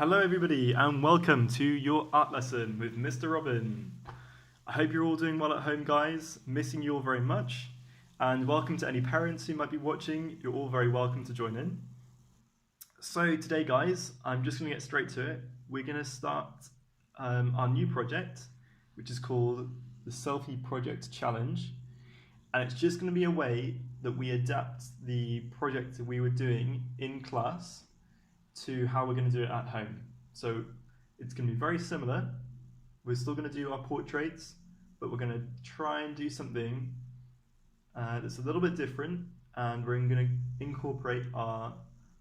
Hello everybody and welcome to your art lesson with Mr. Robin. I hope you're all doing well at home, guys. Missing you all very much. And welcome to any parents who might be watching. You're all very welcome to join in. So today, guys, I'm just going to get straight to it. We're going to start our new project, which is called the Selfie Project Challenge. And it's just going to be a way that we adapt the project that we were doing in class to how we're going to do it at home. So it's going to be very similar. We're still going to do our portraits, but we're going to try and do something that's a little bit different, and we're going to incorporate our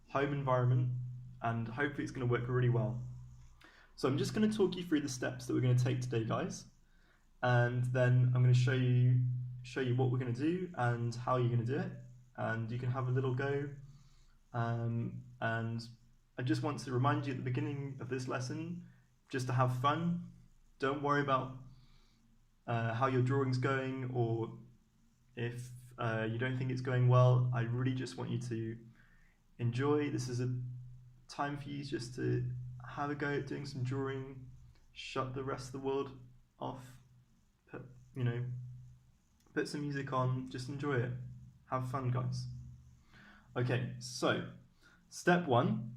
home environment, and hopefully it's going to work really well. So I'm just going to talk you through the steps that we're going to take today, guys, and then I'm going to show you what we're going to do and how you're going to do it, and you can have a little go. And I just want to remind you at the beginning of this lesson just to have fun. Don't worry about how your drawing's going, or if you don't think it's going well. I really just want you to enjoy. This is a time for you just to have a go at doing some drawing, shut the rest of the world off, put some music on, just enjoy it. Have fun, guys. Okay, so step one,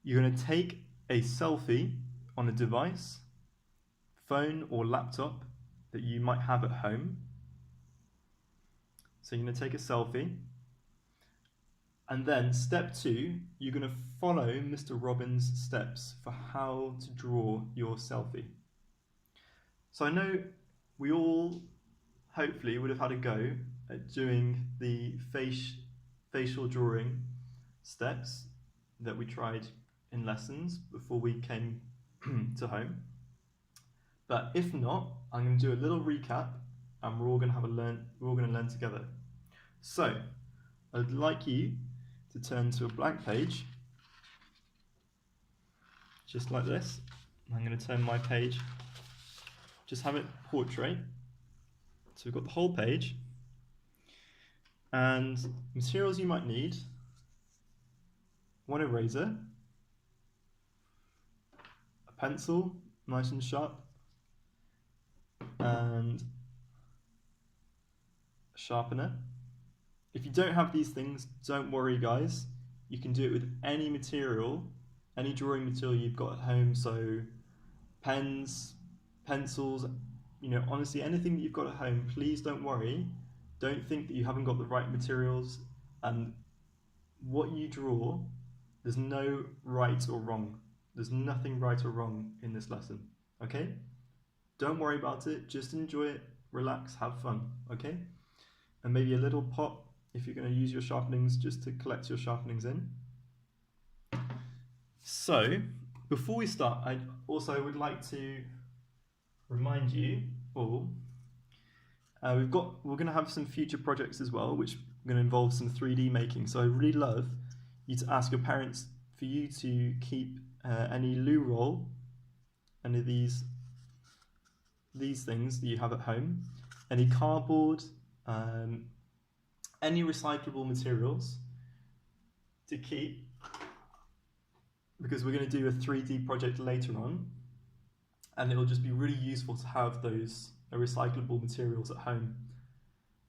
you're going to take a selfie on a device, phone or laptop that you might have at home. So you're going to take a selfie. And then step two, you're going to follow Mr. Robin's steps for how to draw your selfie. So I know we all hopefully would have had a go at doing the facial drawing steps that we tried in lessons before we came to home. But if not, I'm going to do a little recap, and we're all going to learn together. So I'd like you to turn to a blank page, just like this. I'm going to turn my page, just have it portrait. So we've got the whole page, and materials you might need: one eraser, a pencil, nice and sharp, and a sharpener. If you don't have these things, don't worry, guys. You can do it with any material, any drawing material you've got at home. So pens, pencils, honestly, anything that you've got at home, please don't worry. Don't think that you haven't got the right materials, and what you draw, there's no right or wrong. There's nothing right or wrong in this lesson, okay? Don't worry about it, just enjoy it, relax, have fun, okay? And maybe a little pot if you're going to use your sharpenings, just to collect your sharpenings in. So, before we start, I also would like to remind you all, we're going to have some future projects as well, which are going to involve some 3D making. So I really love you to ask your parents for you to keep any loo roll, any of these things that you have at home, any cardboard, any recyclable materials to keep, because we're going to do a 3D project later on, and it'll just be really useful to have those recyclable materials at home,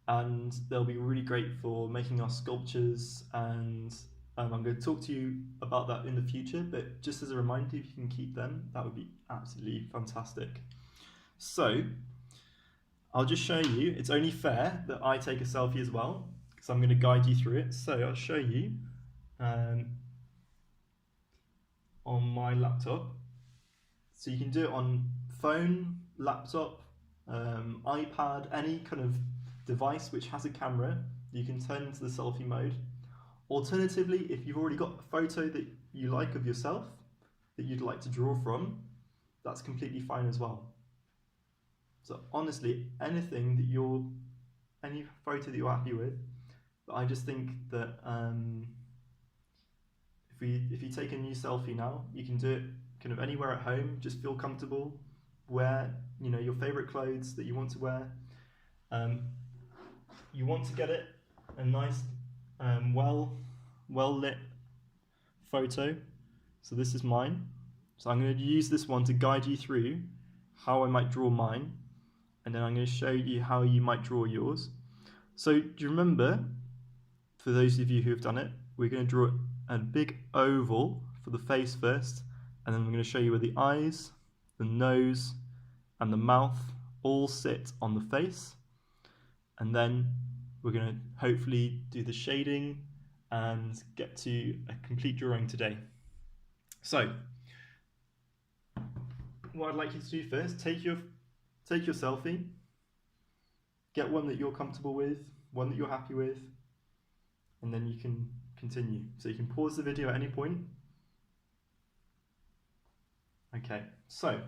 and they'll be really great for making our sculptures, and I'm going to talk to you about that in the future, but just as a reminder, if you can keep them, that would be absolutely fantastic. So I'll just show you, it's only fair that I take a selfie as well, because I'm going to guide you through it. So I'll show you on my laptop. So you can do it on phone, laptop, iPad, any kind of device which has a camera. You can turn into the selfie mode. Alternatively, if you've already got a photo that you like of yourself that you'd like to draw from, that's completely fine as well. So honestly, any photo that you're happy with. But I just think that if you take a new selfie now, you can do it kind of anywhere at home. Just feel comfortable. Wear your favorite clothes that you want to wear. You want to get it a nice, well lit photo. So this is mine. So I'm going to use this one to guide you through how I might draw mine, and then I'm going to show you how you might draw yours. So do you remember, for those of you who have done it, we're going to draw a big oval for the face first, and then we're going to show you where the eyes, the nose, and the mouth all sit on the face, and then we're going to hopefully do the shading and get to a complete drawing today. So what I'd like you to do first, take your selfie, get one that you're comfortable with, one that you're happy with, and then you can continue. So you can pause the video at any point. Okay, so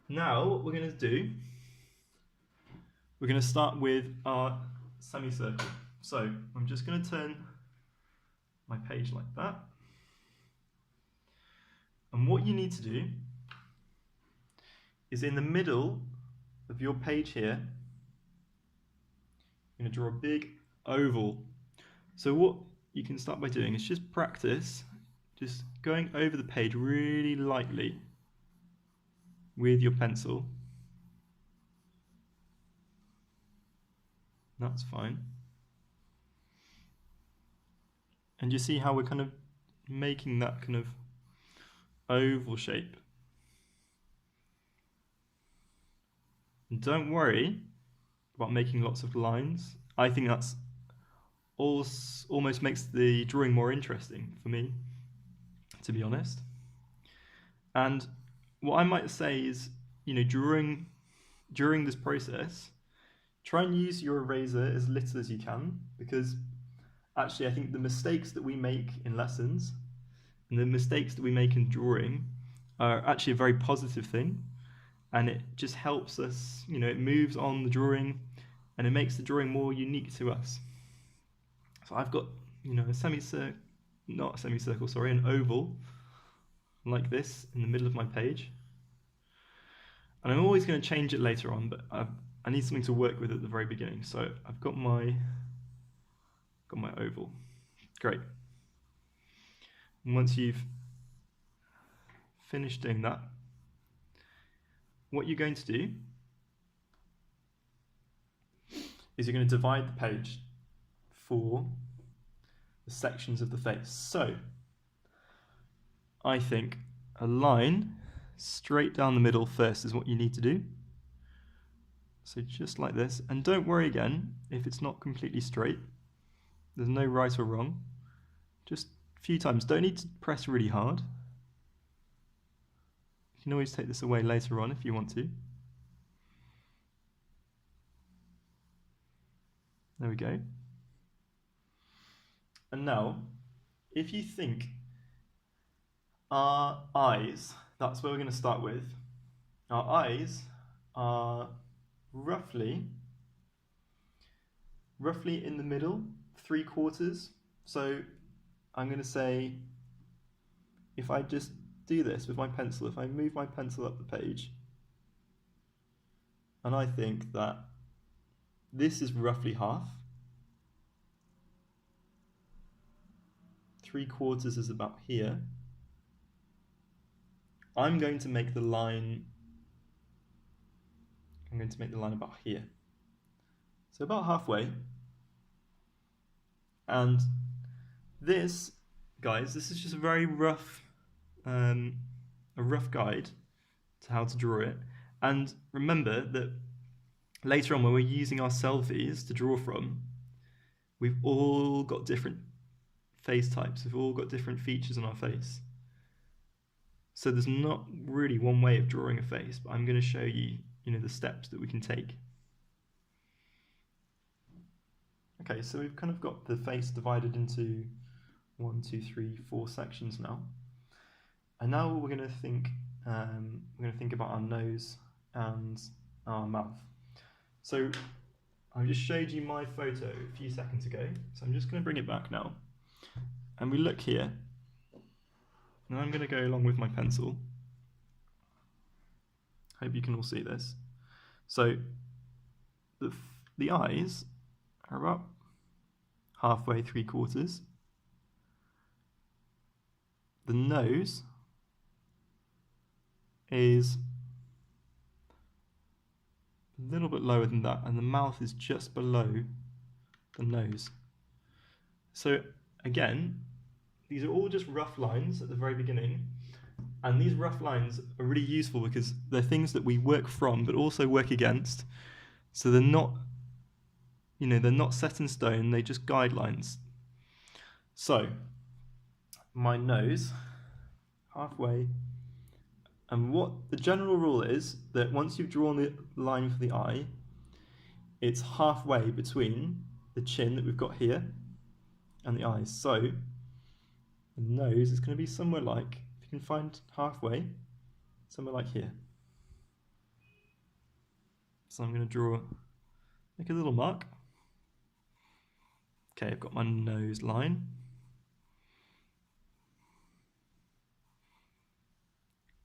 now what we're going to do, we're going to start with our semicircle. So I'm just going to turn my page like that. And what you need to do is in the middle of your page here, you're going to draw a big oval. So what you can start by doing is just practice, just going over the page really lightly with your pencil. That's fine. And you see how we're kind of making that kind of oval shape. And don't worry about making lots of lines. I think that's almost makes the drawing more interesting for me, to be honest. And what I might say is, you know, during this process, try and use your eraser as little as you can, because actually I think the mistakes that we make in lessons and the mistakes that we make in drawing are actually a very positive thing, and it just helps us, you know, it moves on the drawing and it makes the drawing more unique to us. So I've got, you know, an oval like this in the middle of my page. And I'm always going to change it later on, but I need something to work with at the very beginning. So I've got my oval. Great. And once you've finished doing that, what you're going to do is you're going to divide the page for the sections of the face. So I think a line straight down the middle first is what you need to do. So just like this, and don't worry again if it's not completely straight. There's no right or wrong. Just a few times. Don't need to press really hard. You can always take this away later on if you want to. There we go. And now, if you think our eyes, that's where we're going to start with. Our eyes are roughly in the middle, 3/4. So I'm going to say, if I just do this with my pencil, if I move my pencil up the page, and I think that this is roughly half, 3/4 is about here, I'm going to make the line about here. So about halfway. And this, guys, this is just a very rough guide to how to draw it. And remember that later on when we're using our selfies to draw from, we've all got different face types, we've all got different features on our face. So there's not really one way of drawing a face, but I'm going to show you, the steps that we can take. Okay, so we've kind of got the face divided into 1, 2, 3, 4 sections now. And now we're going to think about our nose and our mouth. So I just showed you my photo a few seconds ago, so I'm just going to bring it back now. And we look here, and I'm going to go along with my pencil. Hope you can all see this. So the eyes are about halfway, 3/4. the nose is a little bit lower than that, and the mouth is just below the nose. So again, these are all just rough lines at the very beginning, and these rough lines are really useful because they're things that we work from but also work against. So they're not, they're not set in stone, they're just guidelines. So my nose, halfway, and what the general rule is that once you've drawn the line for the eye, it's halfway between the chin that we've got here and the eyes. So the nose is going to be somewhere like, if you can find halfway, somewhere like here. So I'm going to make a little mark. Okay, I've got my nose line.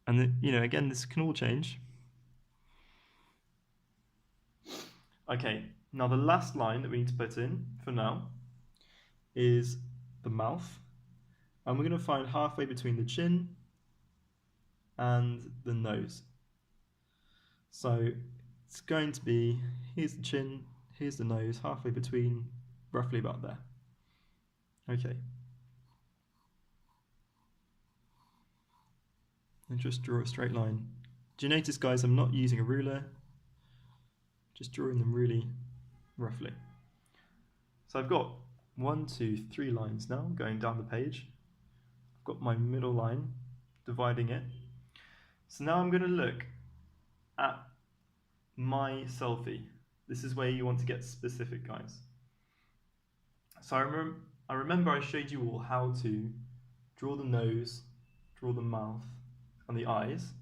And again, this can all change. Okay, now the last line that we need to put in for now is the mouth. And we're going to find halfway between the chin and the nose. So it's going to be, here's the chin, here's the nose, halfway between, roughly about there. Okay. And just draw a straight line. Do you notice, guys, I'm not using a ruler, just drawing them really roughly. So I've got 1, 2, 3 lines now going down the page. I've got my middle line dividing it. So now I'm going to look at my selfie. This is where you want to get specific, guys. So I remember I showed you all how to draw the nose, draw the mouth, and the eyes.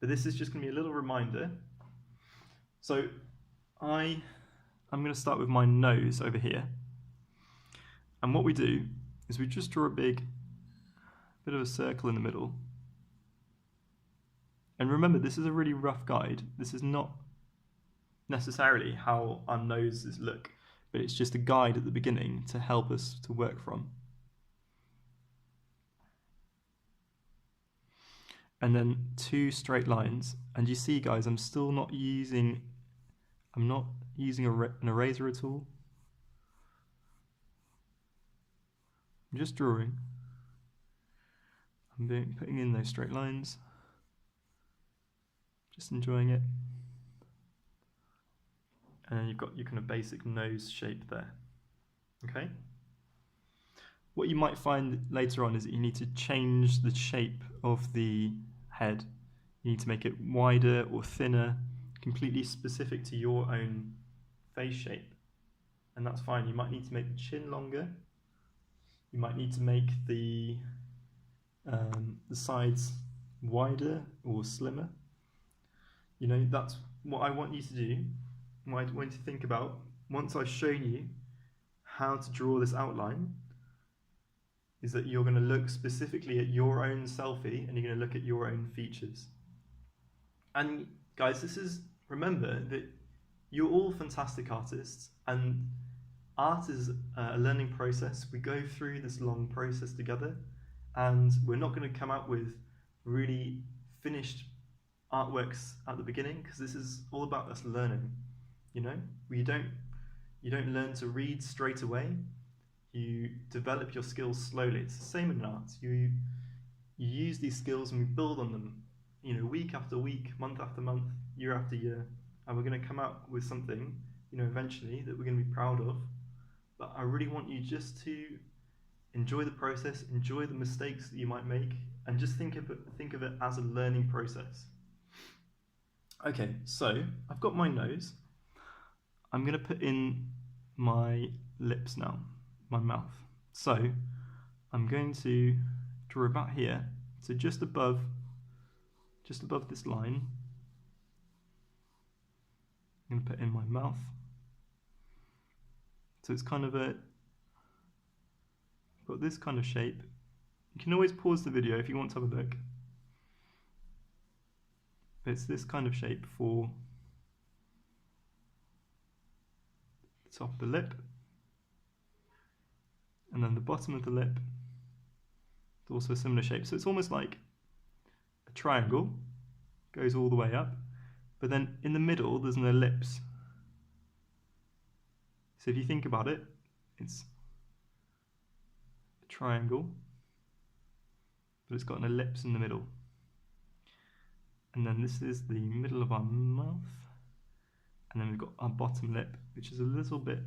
But this is just going to be a little reminder. So I'm going to start with my nose over here. And what we do is we just draw a bit of a circle in the middle. And remember, this is a really rough guide. This is not necessarily how our noses look, but it's just a guide at the beginning to help us to work from. And then 2 straight lines. And you see, guys, I'm not using an eraser at all. I'm just drawing. I'm putting in those straight lines. Just enjoying it. And then you've got your kind of basic nose shape there. Okay? What you might find later on is that you need to change the shape of the head. You need to make it wider or thinner, completely specific to your own face shape. And that's fine. You might need to make the chin longer. You might need to make the sides wider or slimmer. That's what I want you to do. What I want you to think about once I've shown you how to draw this outline is that you're going to look specifically at your own selfie and you're going to look at your own features. And guys, remember that you're all fantastic artists, and art is a learning process. We go through this long process together, and we're not going to come out with really finished artworks at the beginning, because this is all about us learning. You don't learn to read straight away. You develop your skills slowly. It's the same in art. You use these skills and we build on them, week after week, month after month, year after year, and we're going to come out with something, eventually, that we're going to be proud of. But I really want you just to enjoy the process, enjoy the mistakes that you might make, and just think of it as a learning process. Okay, so I've got my nose. I'm going to put in my lips now, my mouth. So I'm going to draw about here, so just above this line. I'm going to put in my mouth. So it's kind of got this kind of shape. You can always pause the video if you want to have a look. But it's this kind of shape for the top of the lip, and then the bottom of the lip, also a similar shape. So it's almost like a triangle, goes all the way up, but then in the middle there's an ellipse. So if you think about it, it's a triangle, but it's got an ellipse in the middle. And then this is the middle of our mouth. And then we've got our bottom lip, which is a little bit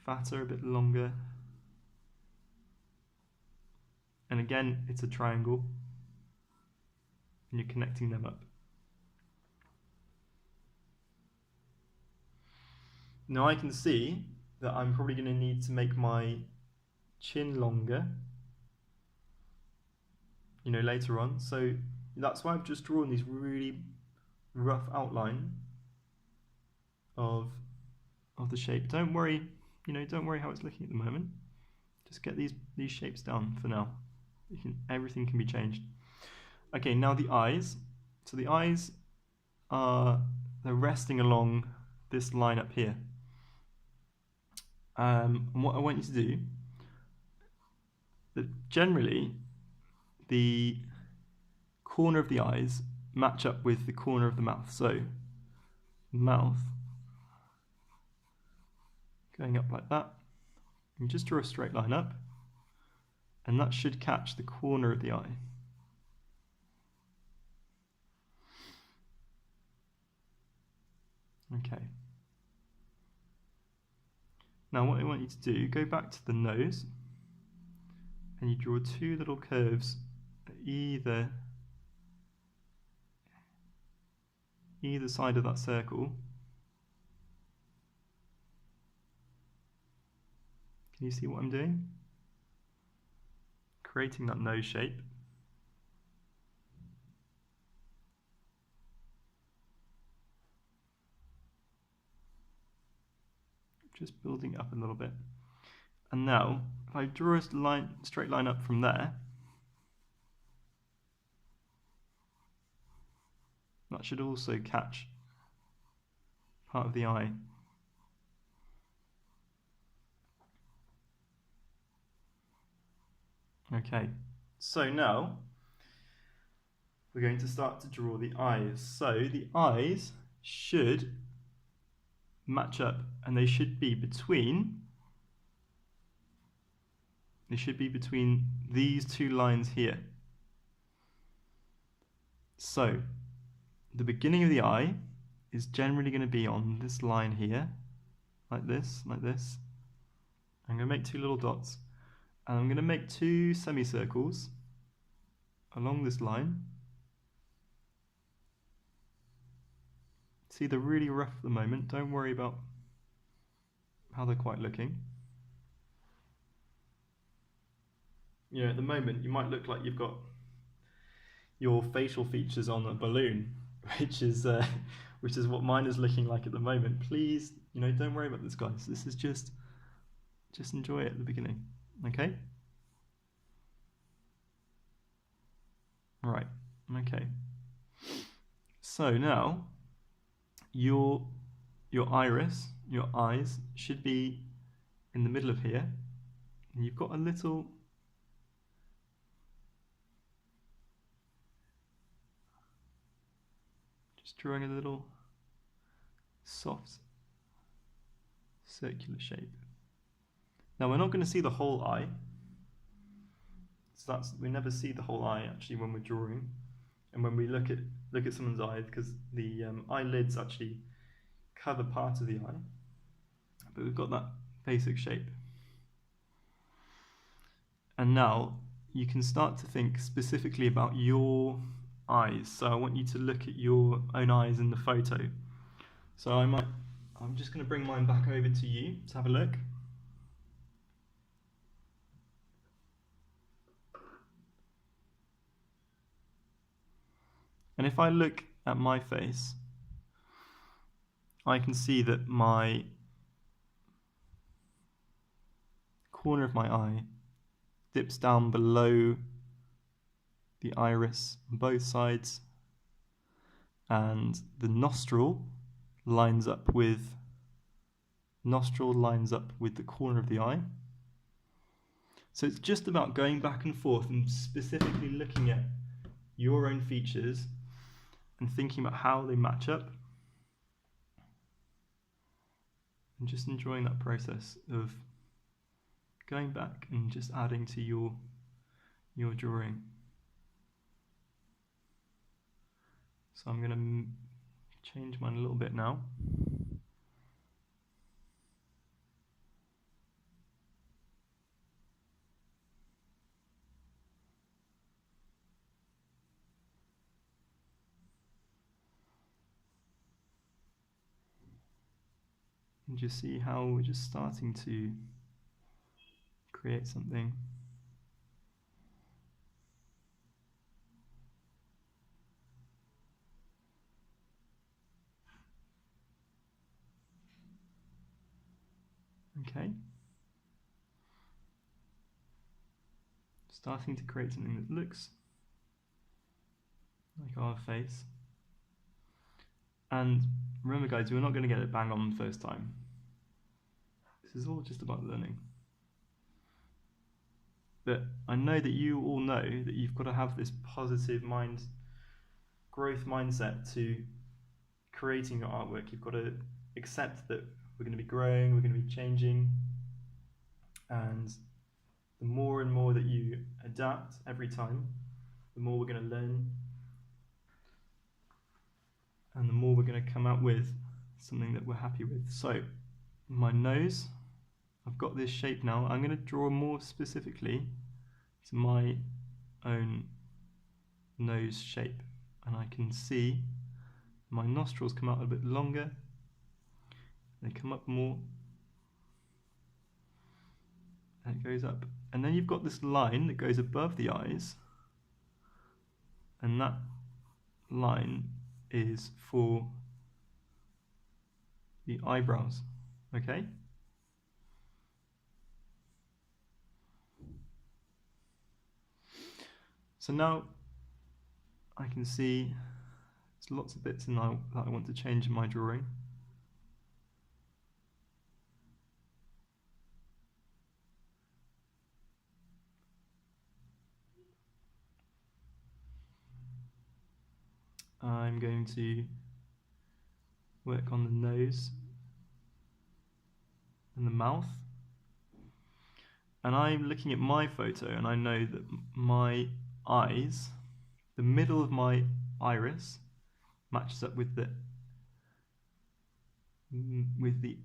fatter, a bit longer. And again, it's a triangle. And you're connecting them up. Now I can see that I'm probably going to need to make my chin longer, later on. So that's why I've just drawn these really rough outline of the shape. Don't worry, don't worry how it's looking at the moment. Just get these shapes down for now. Everything can be changed. Okay, now the eyes. So the eyes they're resting along this line up here. And what I want you to do, that generally the corner of the eyes match up with the corner of the mouth. So mouth going up like that. And just draw a straight line up, and that should catch the corner of the eye. Okay. Now what I want you to do, go back to the nose, and you draw two little curves at either side of that circle. Can you see what I'm doing? Creating that nose shape. Just building it up a little bit. And now, if I draw a straight line up from there, that should also catch part of the eye. Okay, so now we're going to start to draw the eyes. So the eyes should match up, and they should be between these two lines here. So the beginning of the eye is generally going to be on this line here, like this, like this. I'm going to make two little dots, and I'm going to make two semicircles along this line. See, they're really rough at the moment. Don't worry about how they're quite looking. At the moment, you might look like you've got your facial features on a balloon, which is what mine is looking like at the moment. Please, don't worry about this, guys. This is just enjoy it at the beginning, okay? Right, okay. So now, your iris, your eyes, should be in the middle of here. And you've got a little drawing a little soft circular shape. Now we're not going to see the whole eye. So we never see the whole eye actually when we're drawing, and when we look at someone's eye, because the eyelids actually cover part of the eye, but we've got that basic shape. And now you can start to think specifically about your eyes. So I want you to look at your own eyes in the photo. So I'm just going to bring mine back over to you to have a look. And if I look at my face, I can see that my corner of my eye dips down below the iris on both sides, and the nostril lines up with the corner of the eye. So it's just about going back and forth and specifically looking at your own features and thinking about how they match up, and just enjoying that process of going back and just adding to your drawing. So I'm going to change mine a little bit now. And just see how we're just starting to create something. Okay. Starting to create something that looks like our face. And remember guys, we're not going to get it bang on the first time. This is all just about learning. But I know that you all know that you've got to have this positive growth mindset to creating your artwork. You've got to accept that we're going to be growing, we're going to be changing, and the more and more that you adapt every time, the more we're going to learn, and the more we're going to come out with something that we're happy with. So my nose, I've got this shape now. I'm going to draw more specifically to my own nose shape, and I can see my nostrils come out a bit longer, they come up more, and it goes up. And then you've got this line that goes above the eyes, and that line is for the eyebrows, okay? So now I can see there's lots of bits now that I want to change in my drawing. I'm going to work on the nose and the mouth. And I'm looking at my photo, and I know that my eyes, the middle of my iris, matches up with the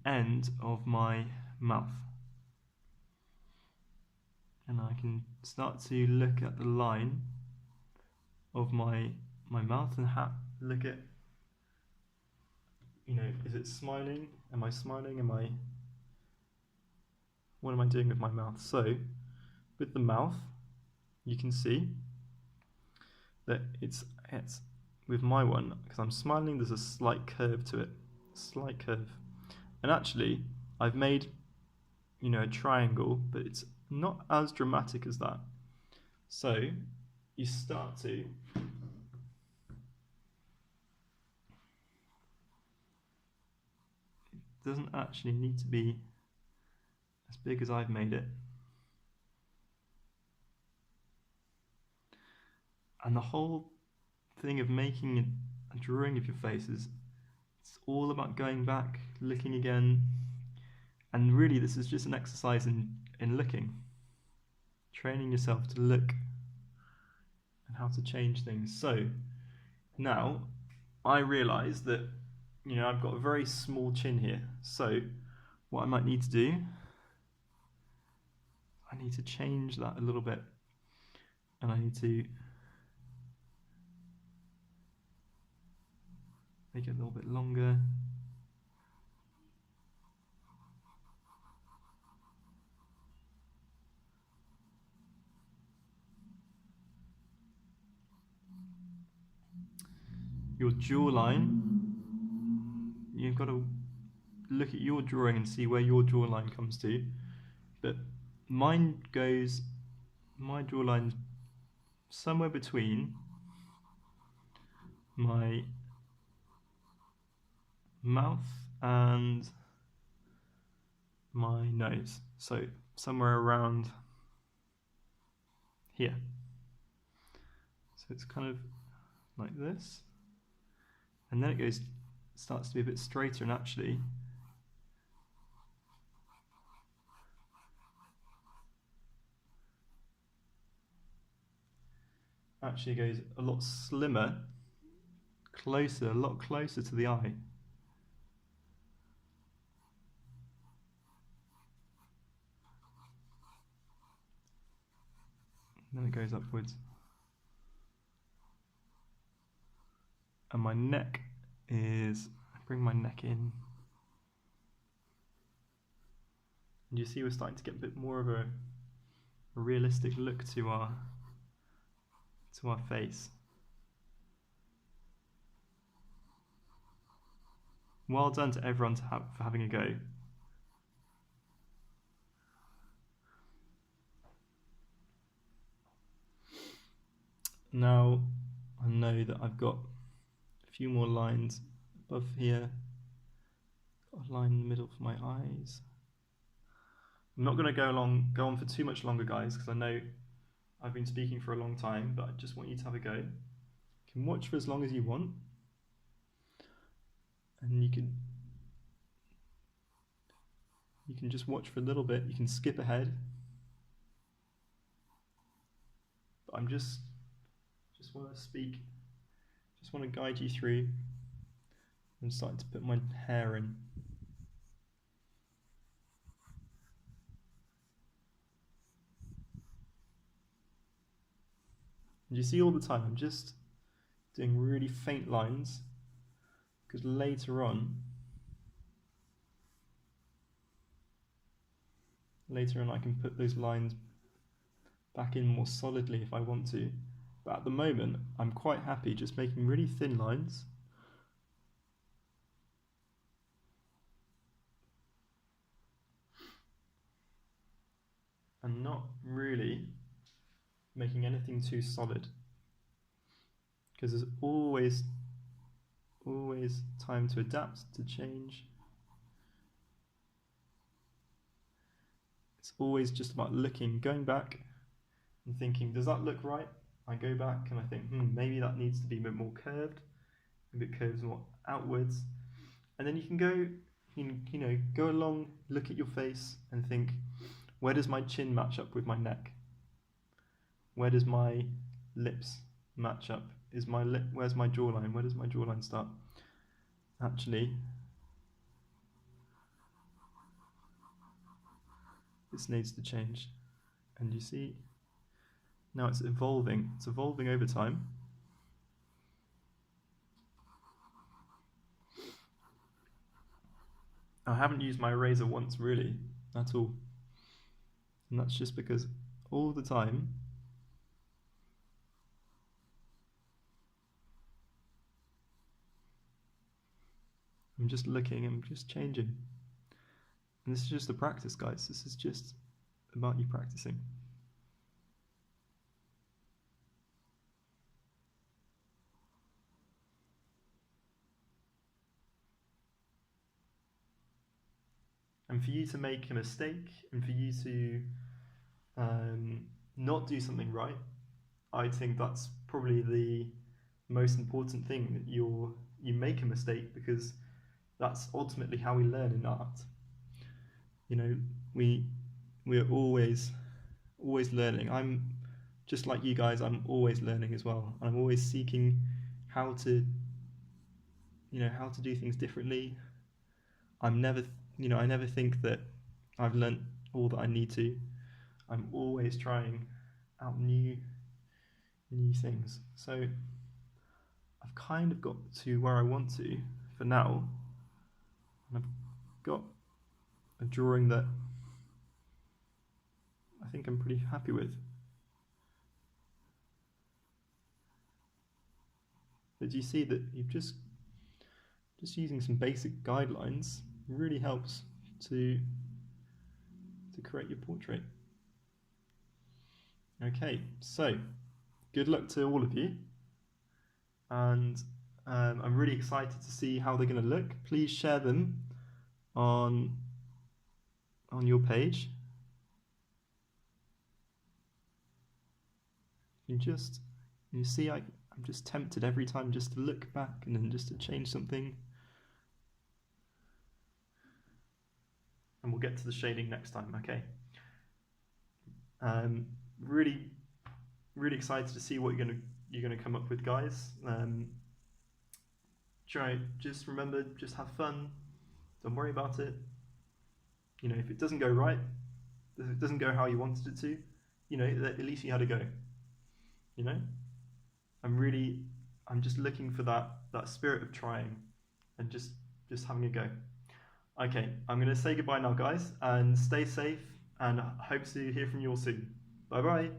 end of my mouth. And I can start to look at the line of my mouth and look at, is it smiling? Am I smiling? What am I doing with my mouth? So, with the mouth, you can see that it's with my one, because I'm smiling, there's a slight curve to it, slight curve. And actually, I've made, a triangle, but it's not as dramatic as that. So, you start to, it doesn't actually need to be as big as I've made it. And the whole thing of making a drawing of your face is, it's all about going back, looking again, and really this is just an exercise in looking, training yourself to look and how to change things. So now I realise that I've got a very small chin here, so what I might need to do, I need to change that a little bit, and I need to make it a little bit longer. Your jawline, you've got to look at your drawing and see where your jawline comes to. But my jawline's somewhere between my mouth and my nose. So somewhere around here. So it's kind of like this, and then it starts to be a bit straighter, and actually goes a lot slimmer, a lot closer to the eye. And then it goes upwards. And my neck bring my neck in. And you see we're starting to get a bit more of a realistic look to our face. Well done to everyone for having a go. Now I know that I've got a few more lines above here. Got a line in the middle for my eyes. I'm not going to go on for too much longer, guys, because I know I've been speaking for a long time, but I just want you to have a go. You can watch for as long as you want, and you can just watch for a little bit. You can skip ahead, but I'm just want to guide you through. I'm starting to put my hair in. And you see all the time, I'm just doing really faint lines, because later on I can put those lines back in more solidly if I want to. But at the moment, I'm quite happy just making really thin lines. And not really making anything too solid. Because there's always time to adapt, to change. It's always just about going back and thinking, does that look right? I go back and I think, maybe that needs to be a bit more curved. Maybe it curves more outwards. And then you can go along, look at your face and think, where does my chin match up with my neck? Where does my lips match up? Where's my jawline? Where does my jawline start? Actually, this needs to change. And you see, now it's evolving. It's evolving over time. I haven't used my eraser once really, at all. And that's just because all the time I'm just looking, I'm just changing. And this is just a practice, guys. This is just about you practicing. And for you to make a mistake, and for you to not do something right, I think that's probably the most important thing, that you make a mistake, because that's ultimately how we learn in art. We're always learning. I'm just like you guys, I'm always learning as well. I'm always seeking how to do things differently. I never think that I've learnt all that I need to. I'm always trying out new things. So I've kind of got to where I want to for now. And I've got a drawing that I think I'm pretty happy with. But you see that you've just using some basic guidelines really helps to create your portrait. Okay, so good luck to all of you, and I'm really excited to see how they're going to look. Please share them on your page. you see, I'm just tempted every time just to look back and then just to change something. And we'll get to the shading next time, okay? Really, really excited to see what you're gonna come up with, guys. Just remember, just have fun. Don't worry about it. You know, if it doesn't go right, if it doesn't go how you wanted it to, you know, at least you had a go. You know, I'm just looking for that spirit of trying, and just having a go. Okay, I'm gonna say goodbye now, guys, and stay safe, and hope to hear from you all soon. Bye bye.